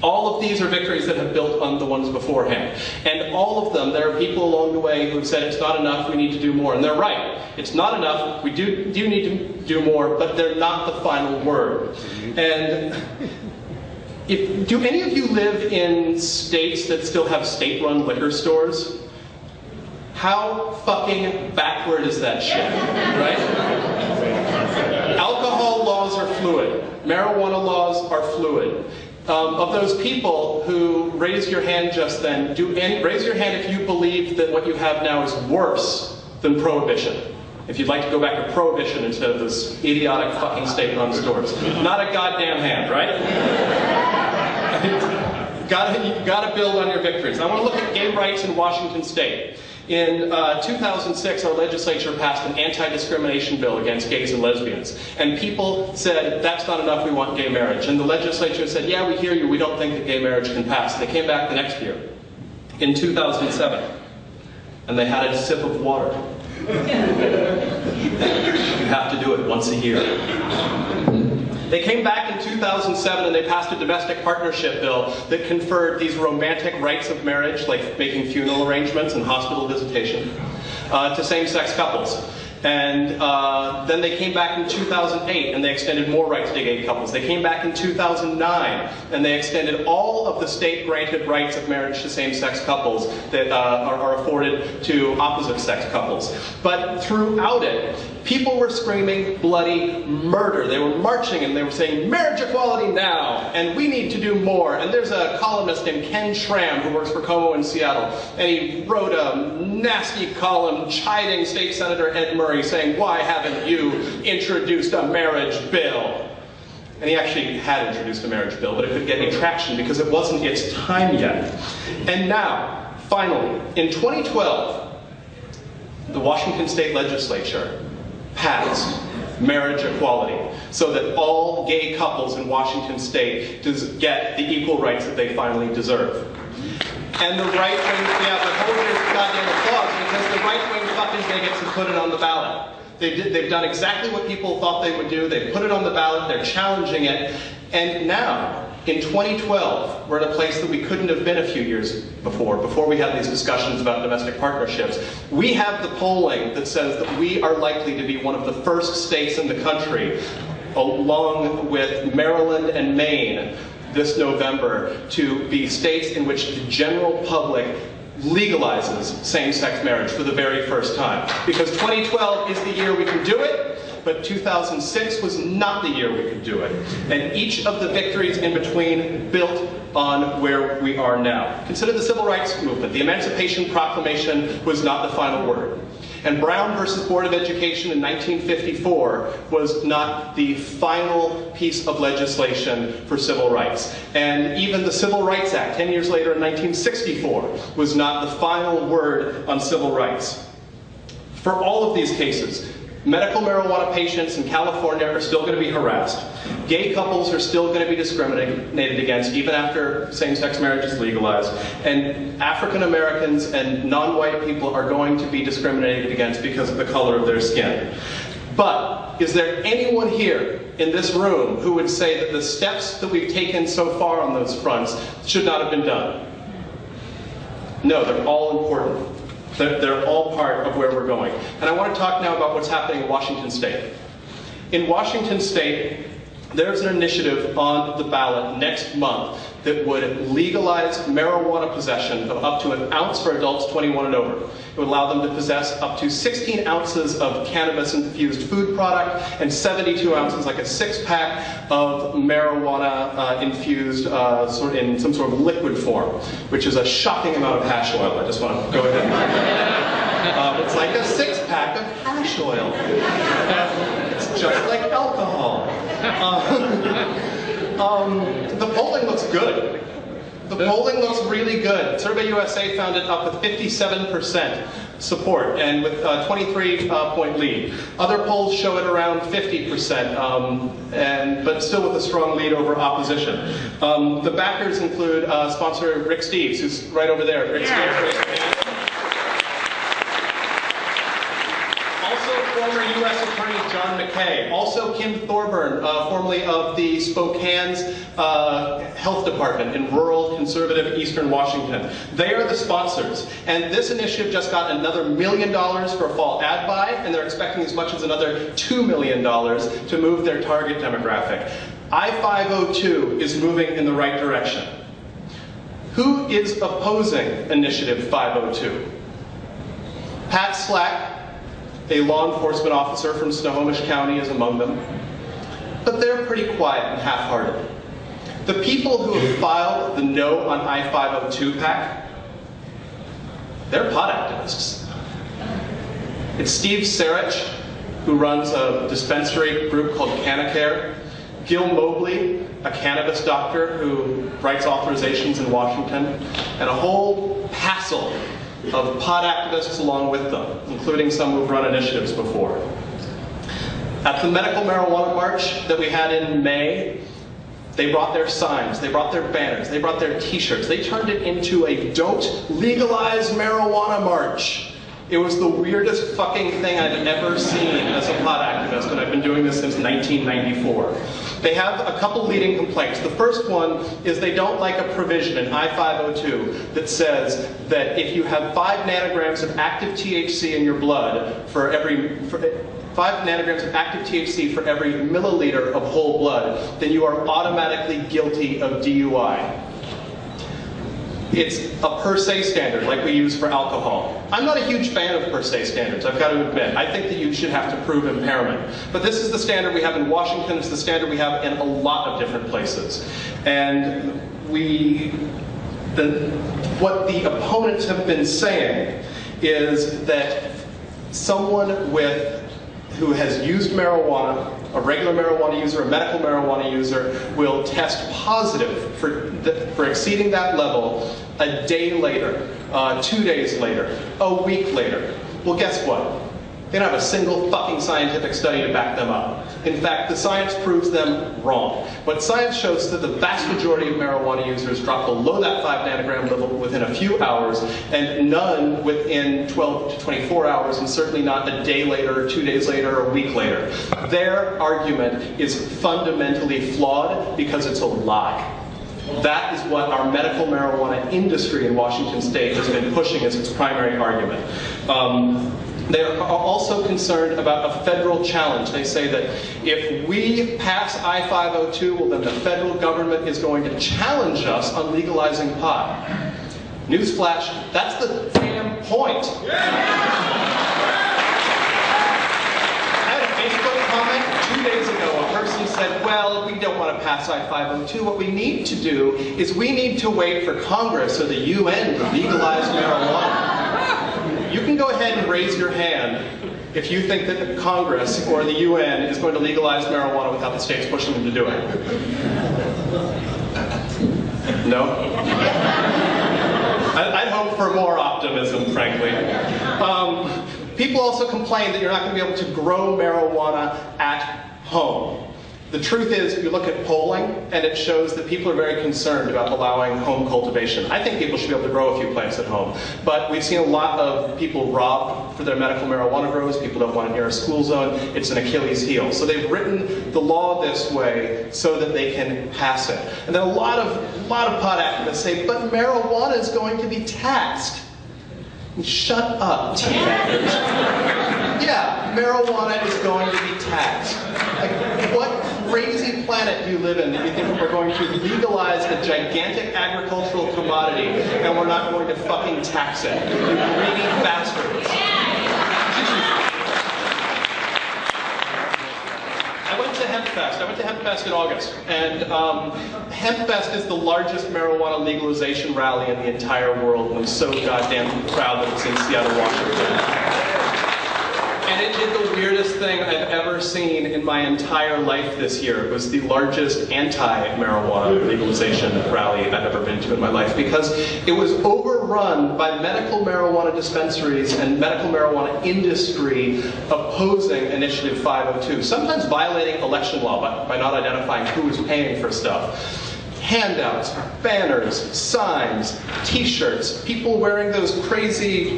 All of these are victories that have built on the ones beforehand. And all of them, there are people along the way who have said it's not enough, we need to do more. And they're right. It's not enough, we do need to do more, but they're not the final word. And do any of you live in states that still have state-run liquor stores? How fucking backward is that shit, right? Alcohol laws are fluid. Marijuana laws are fluid. Of those people who raised your hand just then, raise your hand if you believe that what you have now is worse than prohibition. If you'd like to go back to prohibition instead of this idiotic fucking state-run stores. Not a goddamn hand, right? Gotta build on your victories. I want to look at gay rights in Washington State. In 2006, our legislature passed an anti-discrimination bill against gays and lesbians. And people said, that's not enough, we want gay marriage. And the legislature said, yeah, we hear you, we don't think that gay marriage can pass. They came back the next year, in 2007, and they had a sip of water. You have to do it once a year. They came back in 2007 and they passed a domestic partnership bill that conferred these romantic rights of marriage, like making funeral arrangements and hospital visitation, to same-sex couples. And then they came back in 2008 and they extended more rights to gay couples. They came back in 2009 and they extended all of the state-granted rights of marriage to same-sex couples that are afforded to opposite-sex couples. But throughout it, people were screaming bloody murder. They were marching and they were saying, marriage equality now, and we need to do more. And there's a columnist named Ken Schramm who works for Como in Seattle, and he wrote a nasty column chiding State Senator Ed Murray, saying, why haven't you introduced a marriage bill? And he actually had introduced a marriage bill, but it couldn't get any traction because it wasn't its time yet. And now, finally, in 2012, the Washington State Legislature passed marriage equality so that all gay couples in Washington State get the equal rights that they finally deserve. And the right wing, yeah, but hold your goddamn applause, because the right wing fucking bigots have put it on the ballot. They've done exactly what people thought they would do. They've put it on the ballot, they're challenging it, and now, in 2012, we're in a place that we couldn't have been a few years before we had these discussions about domestic partnerships. We have the polling that says that we are likely to be one of the first states in the country, along with Maryland and Maine, this November, to be states in which the general public legalizes same-sex marriage for the very first time. Because 2012 is the year we can do it, but 2006 was not the year we could do it. And each of the victories in between built on where we are now. Consider the Civil Rights Movement. The Emancipation Proclamation was not the final word. And Brown versus Board of Education in 1954 was not the final piece of legislation for civil rights. And even the Civil Rights Act, 10 years later in 1964, was not the final word on civil rights. For all of these cases, medical marijuana patients in California are still going to be harassed. Gay couples are still going to be discriminated against even after same-sex marriage is legalized. And African Americans and non-white people are going to be discriminated against because of the color of their skin. But is there anyone here in this room who would say that the steps that we've taken so far on those fronts should not have been done? No, they're all important. They're all part of where we're going. And I want to talk now about what's happening in Washington State. In Washington State, there's an initiative on the ballot next month that would legalize marijuana possession of up to an ounce for adults 21 and over. It would allow them to possess up to 16 ounces of cannabis-infused food product and 72 ounces, like a six-pack of marijuana-infused in some sort of liquid form, which is a shocking amount of hash oil. I just want to go ahead. It's like a six-pack of hash oil. It's just like alcohol. The polling looks good. The polling looks really good. Survey USA found it up with 57%. support, and with a 23-point lead. Other polls show it around 50%, but still with a strong lead over opposition. The backers include sponsor Rick Steves, who's right over there. Rick Steves. Former U.S. Attorney John McKay, also Kim Thorburn, formerly of the Spokane's Health Department in rural conservative eastern Washington. They are the sponsors, and this initiative just got another $1 million for a fall ad buy, and they're expecting as much as another $2 million to move their target demographic. I-502 is moving in the right direction. Who is opposing Initiative 502? Pat Slack, a law enforcement officer from Snohomish County, is among them. But they're pretty quiet and half-hearted. The people who have filed the No on I-502 pact, they're pot activists. It's Steve Sarich, who runs a dispensary group called Canacare, Gil Mobley, a cannabis doctor who writes authorizations in Washington, and a whole passel of pot activists along with them, including some who've run initiatives before. At the medical marijuana march that we had in May, they brought their signs, they brought their banners, they brought their t-shirts. They turned it into a "Don't Legalize Marijuana" march. It was the weirdest fucking thing I've ever seen as a pot activist, and I've been doing this since 1994. They have a couple leading complaints. The first one is they don't like a provision in I-502 that says that if you have 5 nanograms of active THC in your blood for every 5 nanograms of active THC for every milliliter of whole blood, then you are automatically guilty of DUI. It's a per se standard, like we use for alcohol. I'm not a huge fan of per se standards, I've got to admit. I think that you should have to prove impairment. But this is the standard we have in Washington, it's the standard we have in a lot of different places. And what the opponents have been saying is that someone who has used marijuana, a regular marijuana user, a medical marijuana user, will test positive for exceeding that level a day later, 2 days later, a week later. Well, guess what? They don't have a single fucking scientific study to back them up. In fact, the science proves them wrong. But science shows that the vast majority of marijuana users drop below that 5 nanogram level within a few hours, and none within 12 to 24 hours, and certainly not a day later, 2 days later, or a week later. Their argument is fundamentally flawed because it's a lie. That is what our medical marijuana industry in Washington State has been pushing as its primary argument. They are also concerned about a federal challenge. They say that if we pass I-502, well, then the federal government is going to challenge us on legalizing pot. Newsflash, that's the damn point. I had a Facebook comment 2 days ago. A person said, well, we don't want to pass I-502. What we need to do is we need to wait for Congress or the UN to legalize marijuana. You can go ahead and raise your hand if you think that Congress or the UN is going to legalize marijuana without the states pushing them to do it. No? I'd hope for more optimism, frankly. People also complain that you're not going to be able to grow marijuana at home. The truth is, you look at polling, and it shows that people are very concerned about allowing home cultivation. I think people should be able to grow a few plants at home, but we've seen a lot of people robbed for their medical marijuana grows. People don't want it near a school zone. It's an Achilles heel. So they've written the law this way so that they can pass it. And then a lot of pot activists say, but marijuana is going to be taxed. Shut up, teenagers. Yeah, marijuana is going to be taxed. Like, what crazy planet do you live in that you think we're going to legalize a gigantic agricultural commodity and we're not going to fucking tax it? You greedy bastards. I went to HempFest. I went to HempFest in August, and HempFest is the largest marijuana legalization rally in the entire world, and I'm so goddamn proud that it's in Seattle, Washington. And it did the weirdest thing I've ever seen in my entire life this year. It was the largest anti-marijuana legalization rally I've ever been to in my life, because it was overrun run by medical marijuana dispensaries and medical marijuana industry opposing Initiative 502, sometimes violating election law by not identifying who is paying for stuff. Handouts, banners, signs, t-shirts, people wearing those crazy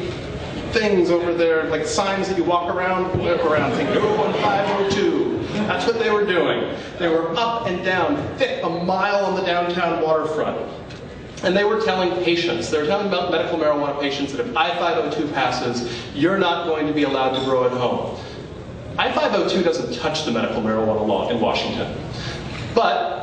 things over there, like signs that you walk around saying, "No on 502. That's what they were doing. They were up and down, thick, a mile on the downtown waterfront. And they were telling patients, they were telling medical marijuana patients that if I-502 passes, you're not going to be allowed to grow at home. I-502 doesn't touch the medical marijuana law in Washington. But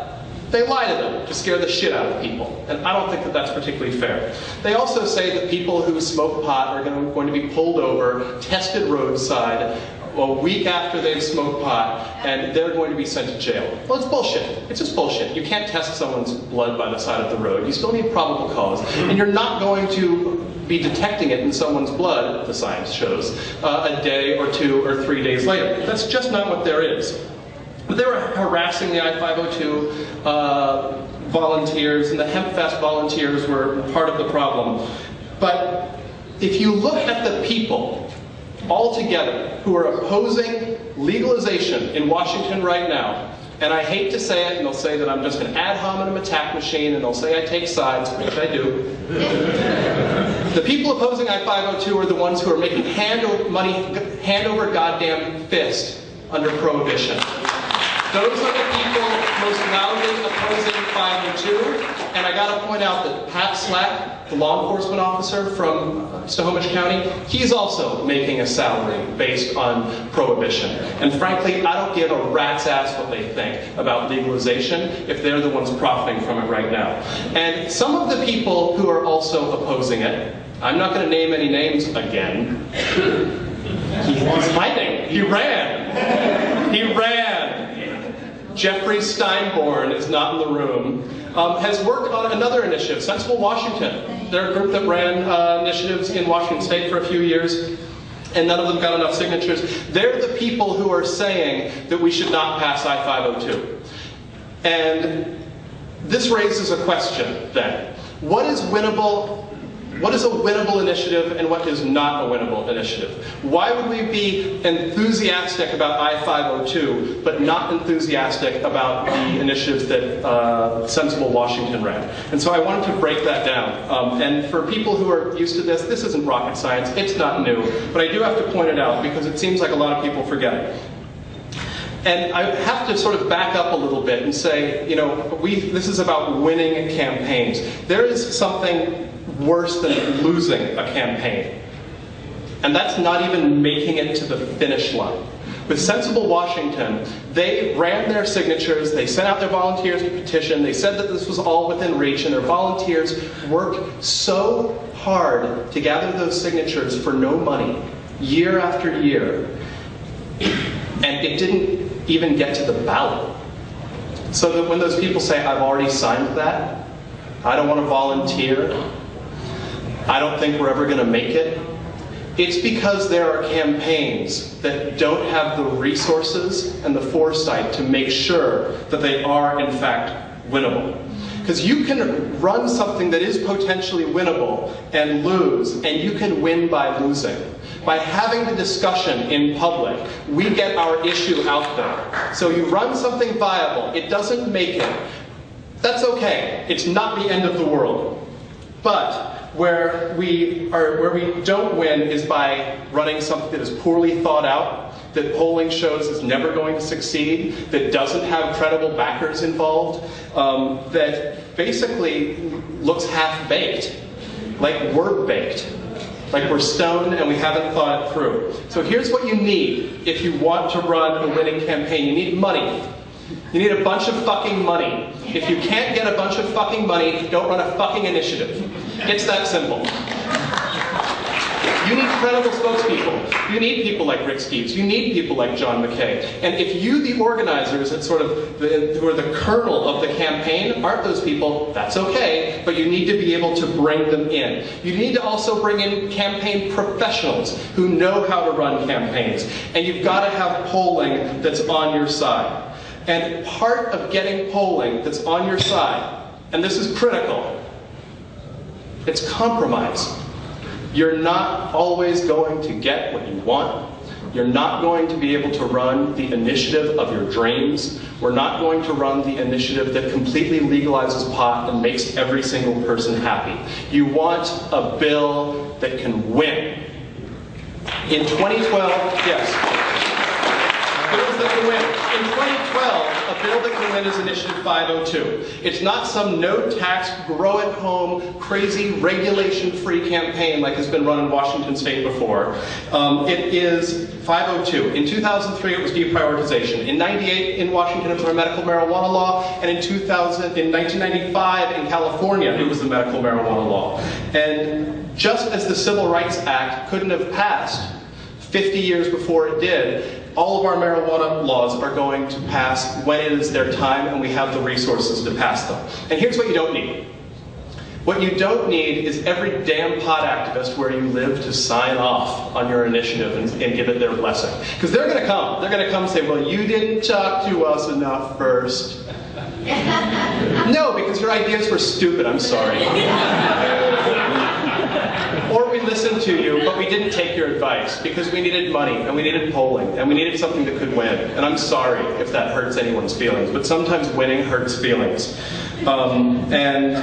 they lie to them to scare the shit out of people. And I don't think that that's particularly fair. They also say that people who smoke pot are going to be pulled over, tested roadside, a week after they've smoked pot, and they're going to be sent to jail. Well, it's bullshit. It's just bullshit. You can't test someone's blood by the side of the road. You still need probable cause. And you're not going to be detecting it in someone's blood, the science shows, a day or 2 or 3 days later. That's just not what there is. But they were harassing the I-502 volunteers, and the HempFest volunteers were part of the problem. But if you look at the people all together who are opposing legalization in Washington right now, and I hate to say it, and they'll say that I'm just an ad hominem attack machine, and they'll say I take sides, which I do. The people opposing I-502 are the ones who are making hand over goddamn fist under prohibition. Those are the people most loudly opposing 502, and I gotta point out that Pat Slack, the law enforcement officer from Snohomish County, he's also making a salary based on prohibition. And frankly, I don't give a rat's ass what they think about legalization if they're the ones profiting from it right now. And some of the people who are also opposing it, I'm not gonna name any names again. He's hiding. He ran. He ran. Jeffrey Steinborn is not in the room, has worked on another initiative, Sensible Washington. They're a group that ran initiatives in Washington State for a few years, and none of them got enough signatures. They're the people who are saying that we should not pass I-502. And this raises a question then. What is winnable? What is a winnable initiative and what is not a winnable initiative? Why would we be enthusiastic about I-502 but not enthusiastic about the initiatives that Sensible Washington ran? And so I wanted to break that down. And for people who are used to this, this isn't rocket science, it's not new, but I do have to point it out because it seems like a lot of people forget it. And I have to sort of back up a little bit and say, you know, this is about winning campaigns. There is something worse than losing a campaign. And that's not even making it to the finish line. With Sensible Washington, they ran their signatures, they sent out their volunteers to petition, they said that this was all within reach, and their volunteers worked so hard to gather those signatures for no money, year after year, and it didn't even get to the ballot. So that when those people say, I've already signed that, I don't want to volunteer, I don't think we're ever going to make it, it's because there are campaigns that don't have the resources and the foresight to make sure that they are, in fact, winnable. Because you can run something that is potentially winnable and lose, and you can win by losing. By having the discussion in public, we get our issue out there. So you run something viable, it doesn't make it. That's okay. It's not the end of the world. But where we don't win is by running something that is poorly thought out, that polling shows is never going to succeed, that doesn't have credible backers involved, that basically looks half-baked, like we're baked, like we're stoned and we haven't thought it through. So here's what you need if you want to run a winning campaign. You need money. You need a bunch of fucking money. If you can't get a bunch of fucking money, don't run a fucking initiative. It's that simple. You need credible spokespeople. You need people like Rick Steves. You need people like John McKay. And if you, the organizers, and sort of who are the kernel of the campaign, aren't those people, that's okay, but you need to be able to bring them in. You need to also bring in campaign professionals who know how to run campaigns. And you've got to have polling that's on your side. And part of getting polling that's on your side, and this is critical, It's compromise. You're not always going to get what you want. You're not going to be able to run the initiative of your dreams. We're not going to run the initiative that completely legalizes pot and makes every single person happy. You want a bill that can win. In 2012, yes. Bills that can win. In 2012, a bill that can win is Initiative 502. It's not some no-tax, grow-at-home, crazy, regulation-free campaign like has been run in Washington State before. It is 502. In 2003, it was deprioritization. In 98, in Washington, it was our medical marijuana law. And in 1995, in California, it was the medical marijuana law. And just as the Civil Rights Act couldn't have passed 50 years before it did, all of our marijuana laws are going to pass when it is their time and we have the resources to pass them. And here's what you don't need. What you don't need is every damn pot activist where you live to sign off on your initiative and give it their blessing. Because they're going to come. They're going to come and say, well, you didn't talk to us enough first. No, because your ideas were stupid. I'm sorry. Or we listened to you, but we didn't take your advice because we needed money and we needed polling and we needed something that could win. And I'm sorry if that hurts anyone's feelings, but sometimes winning hurts feelings. And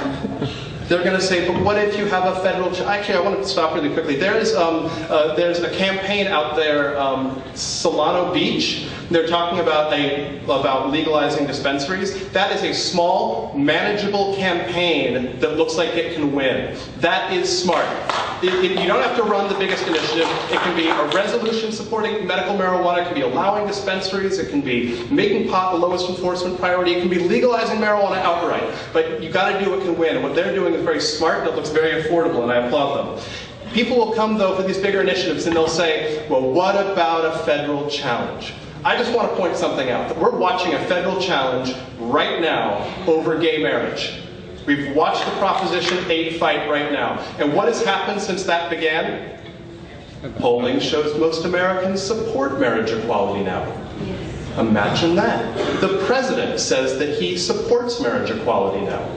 they're going to say, but what if you have a federal... Actually, I want to stop really quickly. There's a campaign out there, Solano Beach. They're talking about legalizing dispensaries. That is a small, manageable campaign that looks like it can win. That is smart. You don't have to run the biggest initiative. It can be a resolution supporting medical marijuana. It can be allowing dispensaries. It can be making pot the lowest enforcement priority. It can be legalizing marijuana outright. But you got to do what can win. And what they're doing is very smart and it looks very affordable, and I applaud them. People will come, though, for these bigger initiatives, and they'll say, well, what about a federal challenge? I just want to point something out, that we're watching a federal challenge right now over gay marriage. We've watched the Proposition 8 fight right now. And what has happened since that began? Polling shows most Americans support marriage equality now. Imagine that. The president says that he supports marriage equality now.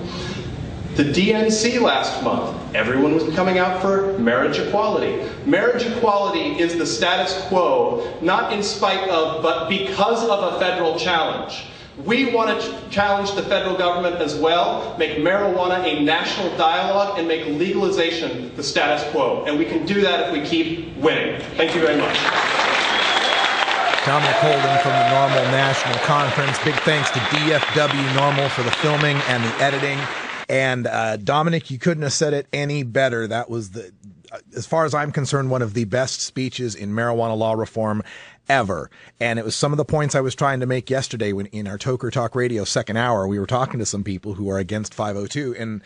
The DNC last month, everyone was coming out for marriage equality. Marriage equality is the status quo, not in spite of, but because of a federal challenge. We want to challenge the federal government as well, make marijuana a national dialogue, and make legalization the status quo. And we can do that if we keep winning. Thank you very much. Dominic Holden from the Normal National Conference. Big thanks to DFW Normal for the filming and the editing. And Dominic, you couldn't have said it any better. That was, as far as I'm concerned, one of the best speeches in marijuana law reform ever. And it was some of the points I was trying to make yesterday when in our Toker Talk Radio second hour, we were talking to some people who are against 502. And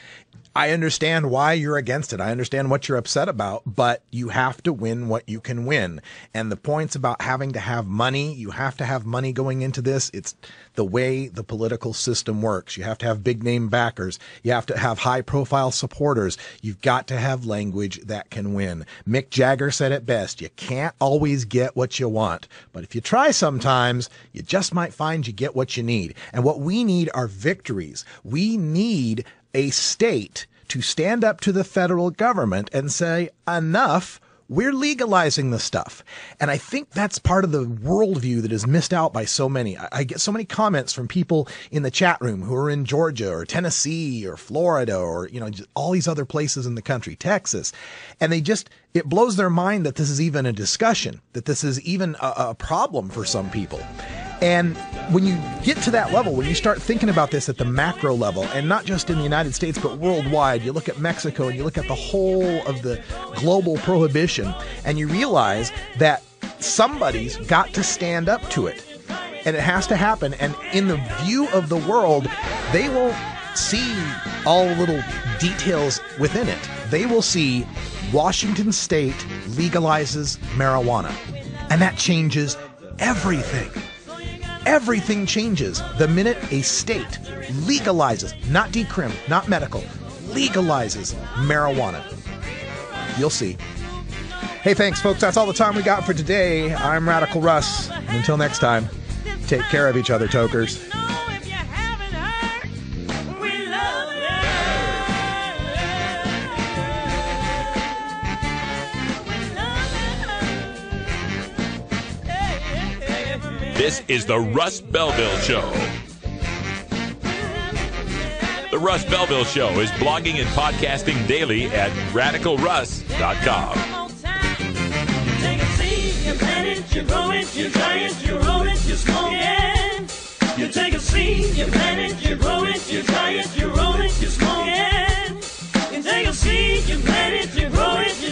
I understand why you're against it. I understand what you're upset about, but you have to win what you can win. And the points about having to have money, you have to have money going into this. It's the way the political system works. You have to have big name backers. You have to have high profile supporters. You've got to have language that can win. Mick Jagger said it best. You can't always get what you want, but if you try sometimes, you just might find you get what you need. And what we need are victories. We need a state to stand up to the federal government and say, enough, we're legalizing the stuff. And I think that's part of the worldview that is missed out by so many. I get so many comments from people in the chat room who are in Georgia or Tennessee or Florida or, just all these other places in the country, Texas. And it blows their mind that this is even a discussion, that this is even a problem for some people. And when you get to that level, when you start thinking about this at the macro level, and not just in the United States, but worldwide, you look at Mexico and you look at the whole of the global prohibition, and you realize that somebody's got to stand up to it. And it has to happen. And in the view of the world, they won't see all the little details within it. They will see Washington State legalizes marijuana. And that changes everything. Everything changes the minute a state legalizes, not decrim, not medical, legalizes marijuana. You'll see. Hey, thanks, folks. That's all the time we got for today. I'm Radical Russ. And until next time, take care of each other, tokers. This is the Russ Belville Show. The Russ Belville Show is blogging and podcasting daily at radicalruss.com. You take a seed, you plant it, you grow it, you dry it, you roll it, you smoke it. You take a seed, you plant it, you grow it, you dry it, you roll it, you smoke it. You take a seed, you plant it, you grow it,